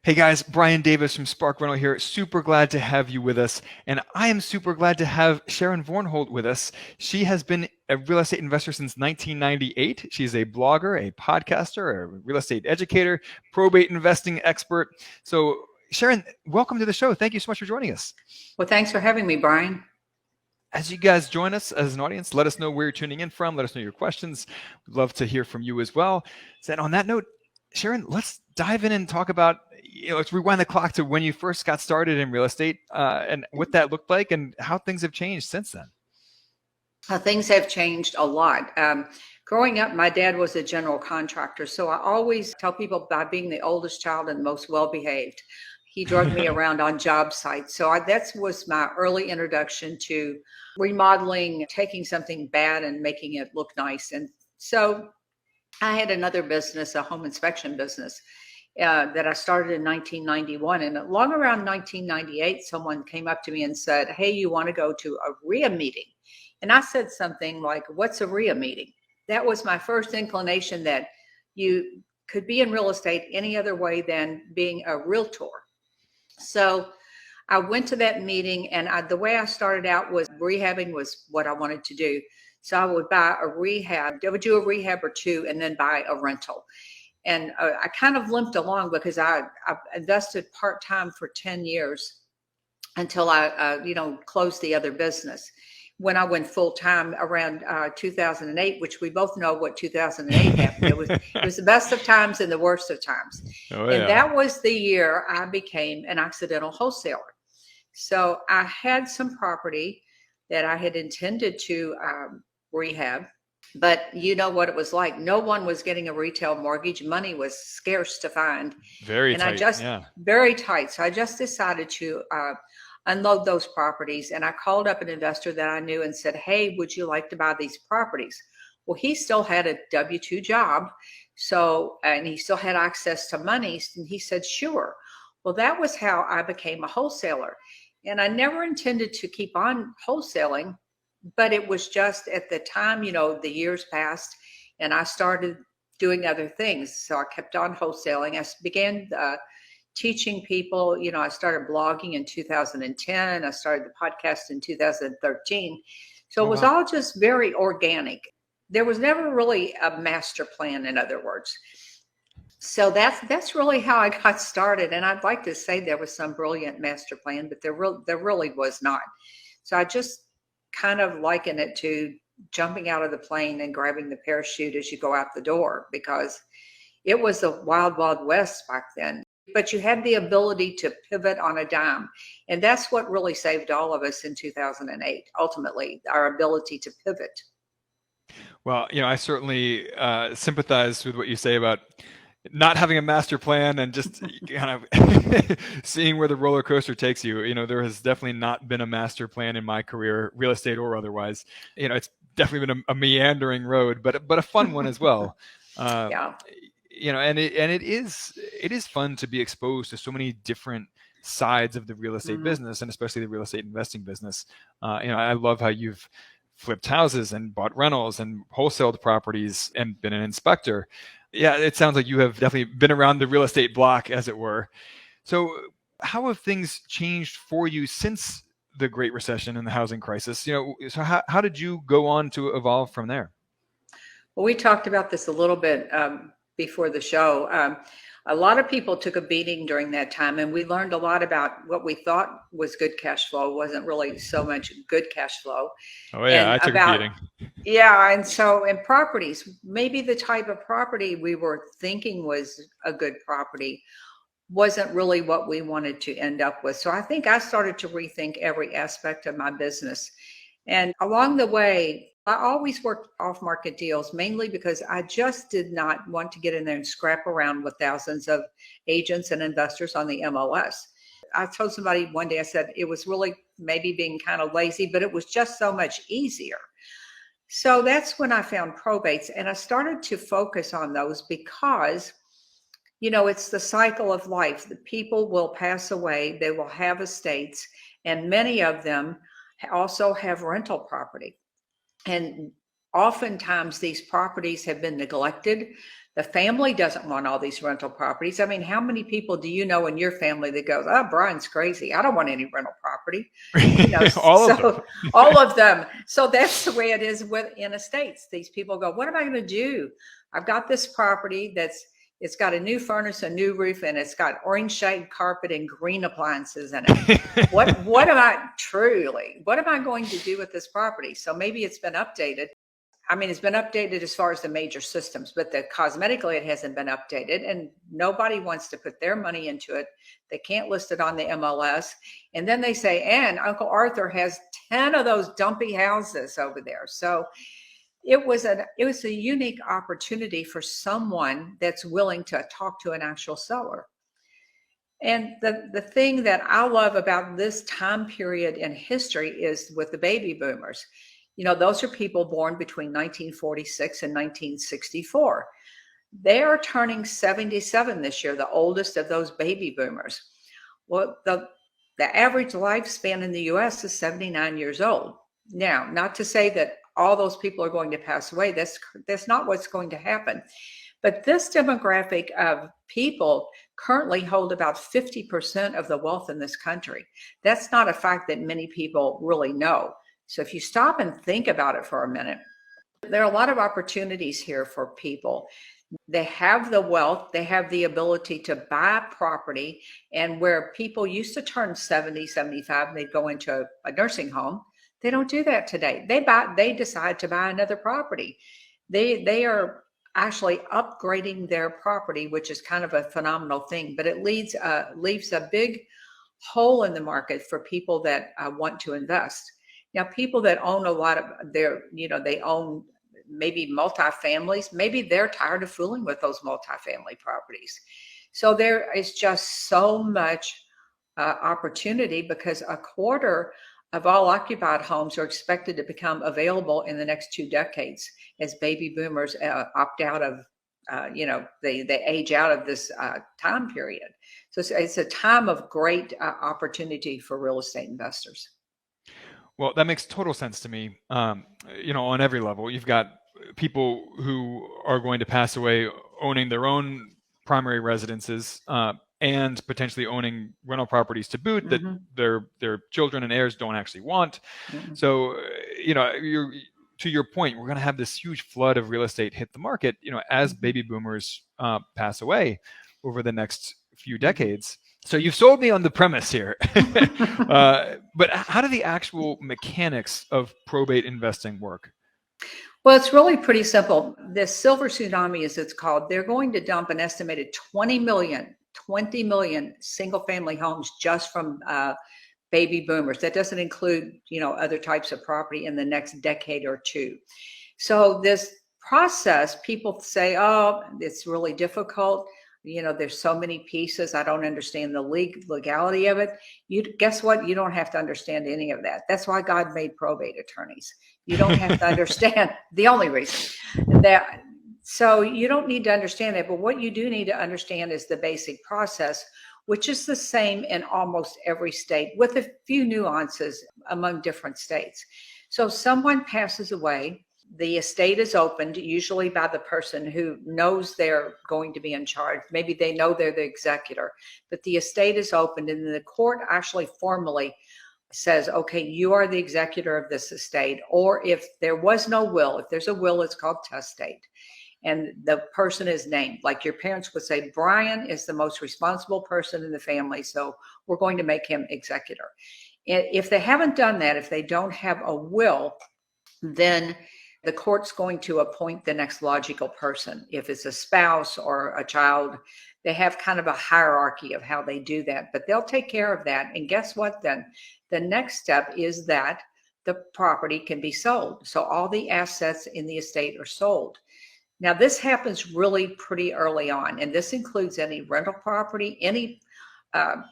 Hey guys, Brian Davis from Spark Rental here. Super glad to have you with us. And I am super glad to have Sharon Vornholt with us. She has been a real estate investor since 1998. She's a blogger, a podcaster, a real estate educator, probate investing expert. So, Sharon, welcome to the show. Thank you so much for joining us. Well, thanks for having me, Brian. As you guys join us as an audience, let us know where you're tuning in from. Let us know your questions. We'd love to hear from you as well. So, on that note, Sharon, let's dive in and talk about, let's rewind the clock to when you first got started in real estate and what that looked like and how things have changed since then. Things have changed a lot. Growing up, my dad was a general contractor. So I always tell people about being the oldest child and the most well-behaved. He drove me around on job sites. So that was my early introduction to remodeling, taking something bad and making it look nice. And so I had another business, a home inspection business. That I started in 1991. And along around 1998, someone came up to me and said, "Hey, you want to go to a RIA meeting?" And I said something like, "What's a RIA meeting?" That was my first inclination that you could be in real estate any other way than being a realtor. So I went to that meeting, and the way I started out was rehabbing was what I wanted to do. So I would buy a rehab, I would do a rehab or two, and then buy a rental. And I kind of limped along because I invested part-time for 10 years until I closed the other business. When I went full-time around 2008, which we both know what 2008 happened. It was the best of times and the worst of times. Oh, And yeah. that was the year I became an accidental wholesaler. So I had some property that I had intended to rehab. But you know what it was like. No one was getting a retail mortgage. Money was scarce to find. Very And tight. Yeah. very tight. So I just decided to unload those properties. And I called up an investor that I knew and said, "Hey, would you like to buy these properties?" Well, he still had a W-2 job. So, and he still had access to money. And he said, "Sure." Well, that was how I became a wholesaler. And I never intended to keep on wholesaling. But it was just at the time, the years passed and I started doing other things. So I kept on wholesaling. I began teaching people, I started blogging in 2010. I started the podcast in 2013. So Oh, it was wow. all just very organic. There was never really a master plan, in other words. So that's really how I got started. And I'd like to say there was some brilliant master plan, but there really was not. So I just kind of liken it to jumping out of the plane and grabbing the parachute as you go out the door, because it was the wild, wild west back then. But you had the ability to pivot on a dime. And that's what really saved all of us in 2008, ultimately, our ability to pivot. Well, I certainly sympathize with what you say about not having a master plan and just kind of seeing where the roller coaster takes you. There has definitely not been a master plan in my career, real estate or otherwise. It's definitely been a meandering road, but a fun one as well. Yeah. And it is fun to be exposed to so many different sides of the real estate Mhm. business, and especially the real estate investing business. I love how you've flipped houses and bought rentals and wholesaled properties and been an inspector. Yeah, it sounds like you have definitely been around the real estate block, as it were. So how have things changed for you since the Great Recession and the housing crisis? So how did you go on to evolve from there? Well, we talked about this a little bit before the show. A lot of people took a beating during that time, and we learned a lot about what we thought was good cash flow wasn't really so much good cash flow, Oh yeah, and I took a about, beating. yeah. And so in properties, maybe the type of property we were thinking was a good property wasn't really what we wanted to end up with. So I think I started to rethink every aspect of my business. And along the way, I always worked off market deals, mainly because I just did not want to get in there and scrap around with thousands of agents and investors on the MLS. I told somebody one day, I said it was really maybe being kind of lazy, but it was just so much easier. So that's when I found probates, and I started to focus on those because it's the cycle of life. The people will pass away, they will have estates, and many of them also have rental property. And oftentimes these properties have been neglected. The family doesn't want all these rental properties. I mean, how many people do you know in your family that goes, "Oh, Brian's crazy. I don't want any rental property." All of them. So all of them. So that's the way it is in estates. These people go, "What am I going to do? I've got this property it's got a new furnace, a new roof, and it's got orange shade carpet and green appliances in it. What am I going to do with this property?" So maybe it's been updated. I mean, it's been updated as far as the major systems, but cosmetically it hasn't been updated, and nobody wants to put their money into it. They can't list it on the MLS. And then they say, and Uncle Arthur has 10 of those dumpy houses over there. So it was a unique opportunity for someone that's willing to talk to an actual seller. And the thing that I love about this time period in history is with the baby boomers. Those are people born between 1946 and 1964. They are turning 77 this year, the oldest of those baby boomers. Well, the average lifespan in the US is 79 years old. Now, not to say that all those people are going to pass away. That's not what's going to happen. But this demographic of people currently hold about 50% of the wealth in this country. That's not a fact that many people really know. So if you stop and think about it for a minute, there are a lot of opportunities here for people. They have the wealth, they have the ability to buy property, and where people used to turn 70, 75, and they'd go into a nursing home, they don't do that today. They decide to buy another property. They are actually upgrading their property, which is kind of a phenomenal thing, but it leaves a big hole in the market for people that want to invest. Now, people that own a lot of they own maybe multifamilies, maybe they're tired of fooling with those multifamily properties. So there is just so much opportunity, because a quarter of all occupied homes are expected to become available in the next 2 decades as baby boomers opt out of, they age out of this time period. So it's a time of great opportunity for real estate investors. Well, that makes total sense to me. On every level, you've got people who are going to pass away owning their own primary residences, and potentially owning rental properties to boot that their children and heirs don't actually want. So, to your point, we're going to have this huge flood of real estate hit the market, as baby boomers pass away over the next few decades. So you've sold me on the premise here. But how do the actual mechanics of probate investing work? Well, it's really pretty simple. The silver tsunami, as it's called, they're going to dump an estimated 20 million single family homes just from baby boomers. That doesn't include, other types of property in the next decade or two. So this process, people say, oh, it's really difficult. There's so many pieces. I don't understand the legality of it. Guess what? You don't have to understand any of that. That's why God made probate attorneys. You don't have to understand the only reason that. So you don't need to understand that. But what you do need to understand is the basic process, which is the same in almost every state with a few nuances among different states. So someone passes away. The estate is opened, usually by the person who knows they're going to be in charge. Maybe they know they're the executor, but the estate is opened, and the court actually formally says, okay, you are the executor of this estate. Or if there was no will, if there's a will, it's called testate. And the person is named. Like your parents would say, Brian is the most responsible person in the family, so we're going to make him executor. If they haven't done that, if they don't have a will, then the court's going to appoint the next logical person. If it's a spouse or a child, they have kind of a hierarchy of how they do that, but they'll take care of that. And guess what then? The next step is that the property can be sold. So all the assets in the estate are sold. Now, this happens really pretty early on, and this includes any rental property, any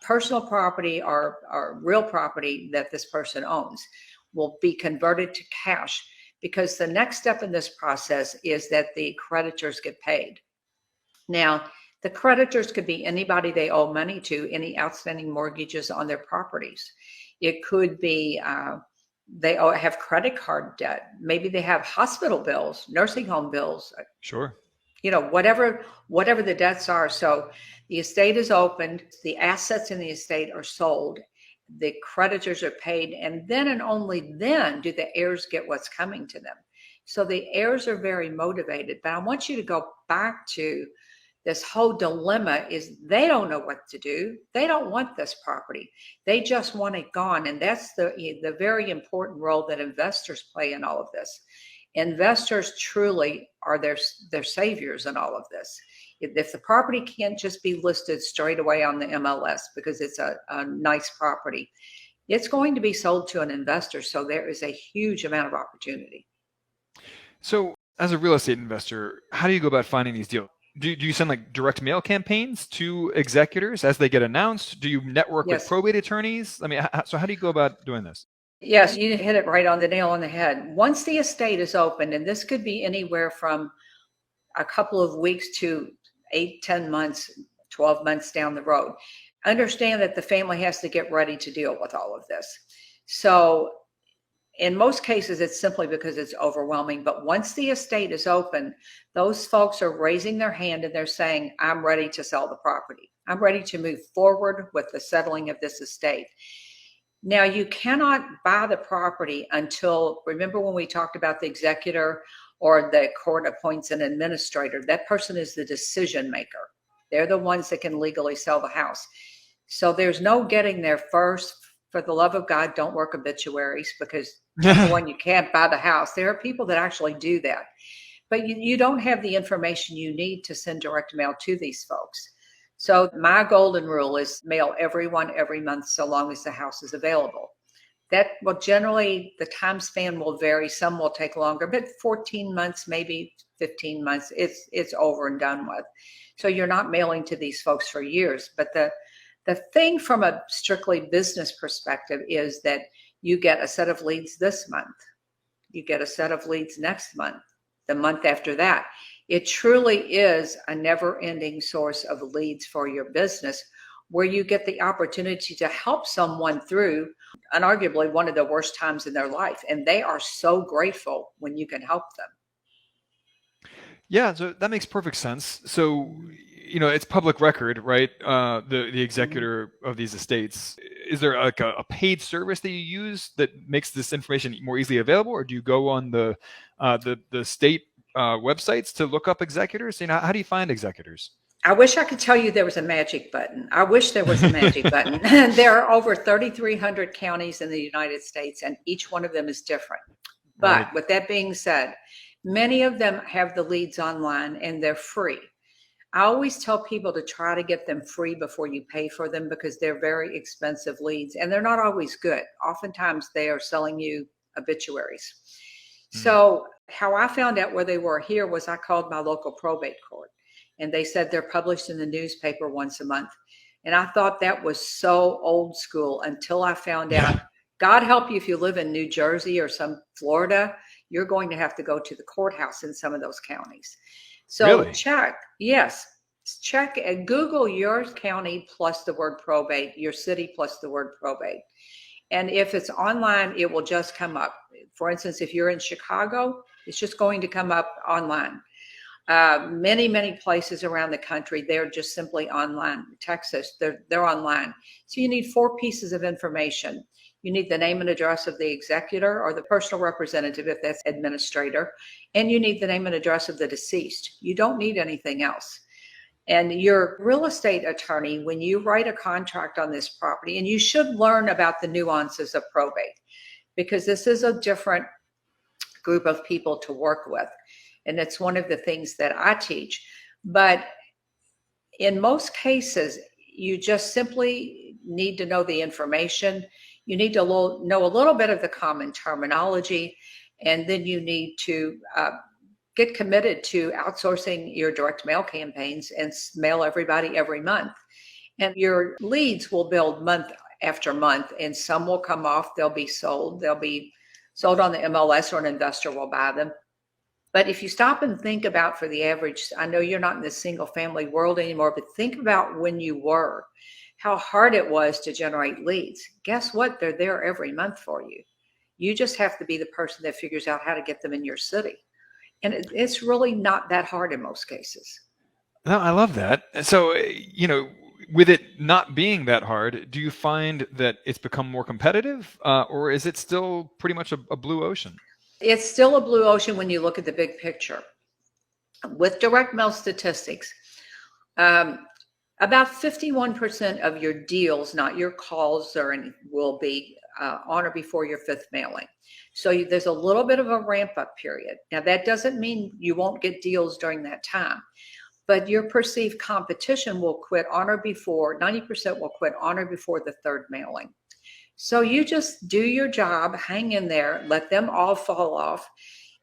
personal property or real property that this person owns will be converted to cash. Because the next step in this process is that the creditors get paid. Now, the creditors could be anybody they owe money to, any outstanding mortgages on their properties. It could be, They have credit card debt. Maybe they have hospital bills, nursing home bills, Sure. whatever the debts are. So the estate is opened, the assets in the estate are sold, the creditors are paid, and then and only then do the heirs get what's coming to them. So the heirs are very motivated. But I want you to go back to this whole dilemma is they don't know what to do. They don't want this property. They just want it gone. And that's the very important role that investors play in all of this. Investors truly are their saviors in all of this. If the property can't just be listed straight away on the MLS because it's a nice property, it's going to be sold to an investor. So there is a huge amount of opportunity. So, as a real estate investor, how do you go about finding these deals? Do you send like direct mail campaigns to executors as they get announced? Do you network with Yes. probate attorneys? I mean, so how do you go about doing this? Yes, you hit it right on the nail on the head. Once the estate is opened, and this could be anywhere from a couple of weeks to 8, 10 months, 12 months down the road, understand that the family has to get ready to deal with all of this. So in most cases, it's simply because it's overwhelming. But once the estate is open, those folks are raising their hand and they're saying, I'm ready to sell the property. I'm ready to move forward with the settling of this estate. Now, you cannot buy the property until, remember when we talked about the executor or the court appoints an administrator, that person is the decision maker. They're the ones that can legally sell the house. So there's no getting there first. For the love of God, don't work obituaries because number one, you can't buy the house. There are people that actually do that. But you don't have the information you need to send direct mail to these folks. So my golden rule is mail everyone every month so long as the house is available. That will generally, the time span will vary. Some will take longer, but 14 months, maybe 15 months, it's over and done with. So you're not mailing to these folks for years. But the thing from a strictly business perspective is that you get a set of leads this month. You get a set of leads next month, the month after that. It truly is a never-ending source of leads for your business where you get the opportunity to help someone through unarguably one of the worst times in their life. And they are so grateful when you can help them. Yeah, so that makes perfect sense. So, it's public record, right? The executor of these estates. Is there like a paid service that you use that makes this information more easily available, or do you go on the state websites to look up executors? How do you find executors? I wish I could tell you there was a magic button. I wish there was a magic button. There are over 3,300 counties in the United States, and each one of them is different. But Right. with that being said, many of them have the leads online and they're free. I always tell people to try to get them free before you pay for them because they're very expensive leads and they're not always good. Oftentimes they are selling you obituaries. So how I found out where they were here was I called my local probate court and they said they're published in the newspaper once a month. And I thought that was so old school until I found out, God help you if you live in New Jersey or some Florida, you're going to have to go to the courthouse in some of those counties. So Really? check and Google your county plus the word probate, your city plus the word probate. And if it's online, it will just come up. For instance, if you're in Chicago, it's just going to come up online. Many, many places around the country, they're just simply online. Texas, they're online. So you need 4 pieces of information. You need the name and address of the executor or the personal representative, if that's administrator, and you need the name and address of the deceased. You don't need anything else. And your real estate attorney, when you write a contract on this property, and you should learn about the nuances of probate, because this is a different group of people to work with. And it's one of the things that I teach. But in most cases, you just simply need to know the information. You need to know a little bit of the common terminology, and then you need to get committed to outsourcing your direct mail campaigns and mail everybody every month. And your leads will build month after month, and some will come off. They'll be sold. They'll be sold on the MLS or an investor will buy them. But if you stop and think about for the average, I know you're not in the single family world anymore, but think about when you were, how hard it was to generate leads. Guess what? They're there every month for you. You just have to be the person that figures out how to get them in your city. And it's really not that hard in most cases. No, I love that. So, with it not being that hard, do you find that it's become more competitive, or is it still pretty much a blue ocean? It's still a blue ocean when you look at the big picture. With direct mail statistics, about 51% of your deals, not your calls or any, will be on or before your fifth mailing. So there's a little bit of a ramp up period. Now, that doesn't mean you won't get deals during that time, but your perceived competition will quit on or before, 90% will quit on or before the third mailing. So you just do your job, hang in there, let them all fall off.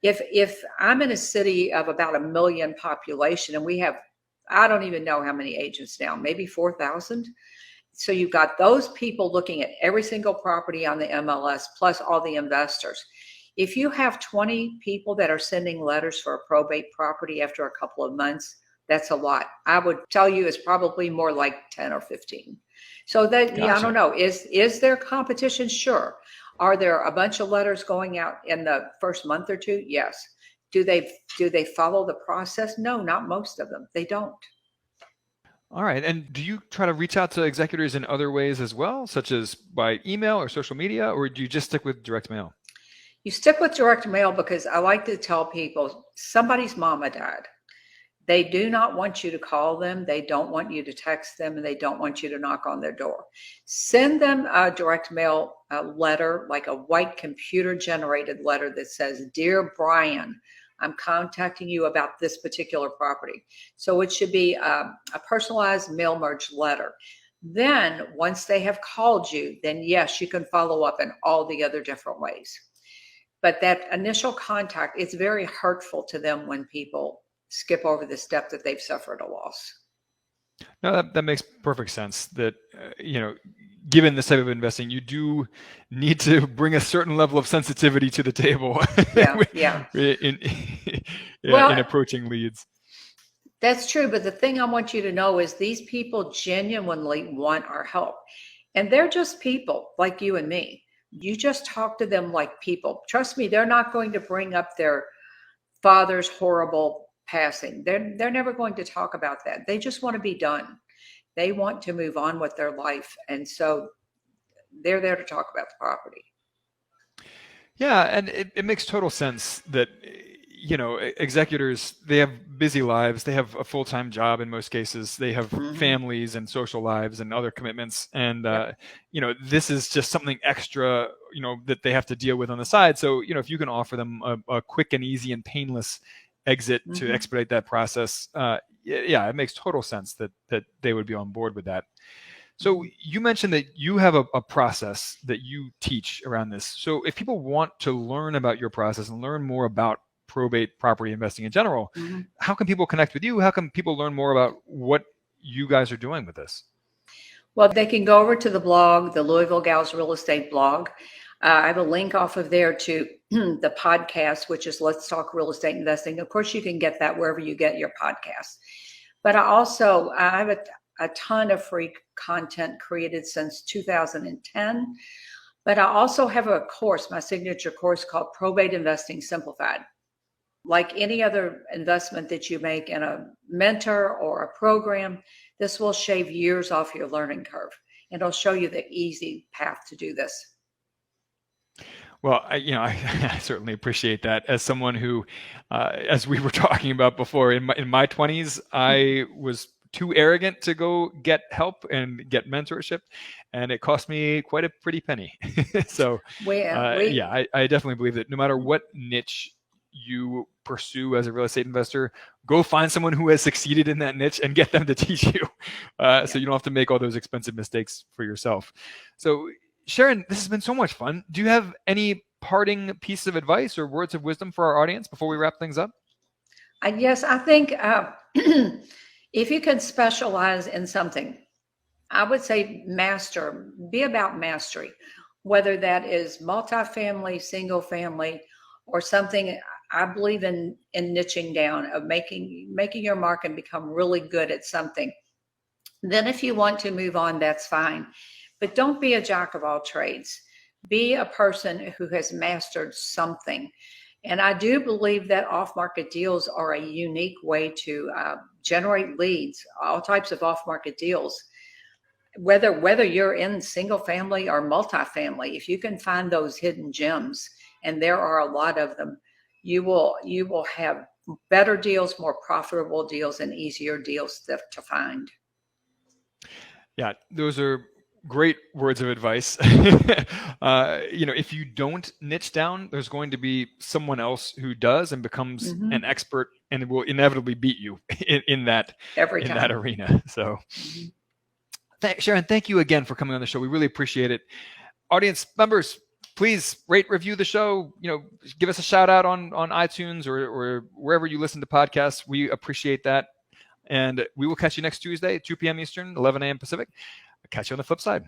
If I'm in a city of about 1 million population and we have, I don't even know how many agents now, maybe 4,000. So you've got those people looking at every single property on the MLS, plus all the investors. If you have 20 people that are sending letters for a probate property after a couple of months, that's a lot. I would tell you it's probably more like 10 or 15. So that, Gotcha. yeah, I don't know. Is there competition? Sure. Are there a bunch of letters going out in the first month or two? Yes. Do they follow the process? No, not most of them. They don't. All right. And do you try to reach out to executors in other ways as well, such as by email or social media, or do you just stick with direct mail? You stick with direct mail because I like to tell people somebody's mama died. They do not want you to call them. They don't want you to text them, and they don't want you to knock on their door. Send them a direct mail letter, like a white computer generated letter that says, "Dear Brian, I'm contacting you about this particular property." So it should be a personalized mail merge letter. Then once they have called you, then yes, you can follow up in all the other different ways. But that initial contact, it's very hurtful to them when people skip over the step that they've suffered a loss. No, that makes perfect sense. That given this type of investing, you do need to bring a certain level of sensitivity to the table. Yeah. in Well, approaching leads. that's true. But the thing I want you to know is these people genuinely want our help. And they're just people like you and me. You just talk to them like people. Trust me, they're not going to bring up their father's horrible passing. They're never going to talk about that. They just want to be done. They want to move on with their life. And so they're there to talk about the property. Yeah, and it makes total sense that executors, they have busy lives, they have a full-time job in most cases, they have families and social lives and other commitments, and this is just something extra that they have to deal with on the side. So if you can offer them a quick and easy and painless exit to expedite that process, it makes total sense that they would be on board with that. So you mentioned that you have a process that you teach around this. So if people want to learn about your process and learn more about probate property investing in general, how can people connect with you? How can people learn more about what you guys are doing with this? Well, they can go over to the blog, the Louisville Gals Real Estate blog. I have a link off of there to the podcast, which is Let's Talk Real Estate Investing. Of course, you can get that wherever you get your podcasts. But I have a ton of free content created since 2010. But I also have a course, my signature course called Probate Investing Simplified. Like any other investment that you make in a mentor or a program, this will shave years off your learning curve. And it'll show you the easy path to do this. Well, I certainly appreciate that. As someone who, as we were talking about before, in my 20s, I was too arrogant to go get help and get mentorship, and it cost me quite a pretty penny. So, I definitely believe that no matter what niche you pursue as a real estate investor, go find someone who has succeeded in that niche and get them to teach you, so you don't have to make all those expensive mistakes for yourself. So, Sharon, this has been so much fun. Do you have any parting piece of advice or words of wisdom for our audience before we wrap things up? Yes, I think if you can specialize in something, I would say be about mastery, whether that is multifamily, single family, or something. I believe in niching down, of making your mark and become really good at something. Then if you want to move on, that's fine. But don't be a jack of all trades. Be a person who has mastered something. And I do believe that off-market deals are a unique way to generate leads, all types of off-market deals. Whether you're in single family or multifamily, if you can find those hidden gems, and there are a lot of them, you will have better deals, more profitable deals, and easier deals to find. Yeah, those are great words of advice. If you don't niche down, there's going to be someone else who does and becomes an expert and will inevitably beat you in that arena. So, Sharon, thank you again for coming on the show. We really appreciate it. Audience members, please rate, review the show. Give us a shout out on iTunes or wherever you listen to podcasts. We appreciate that. And we will catch you next Tuesday, 2 p.m. Eastern, 11 a.m. Pacific. I'll catch you on the flip side.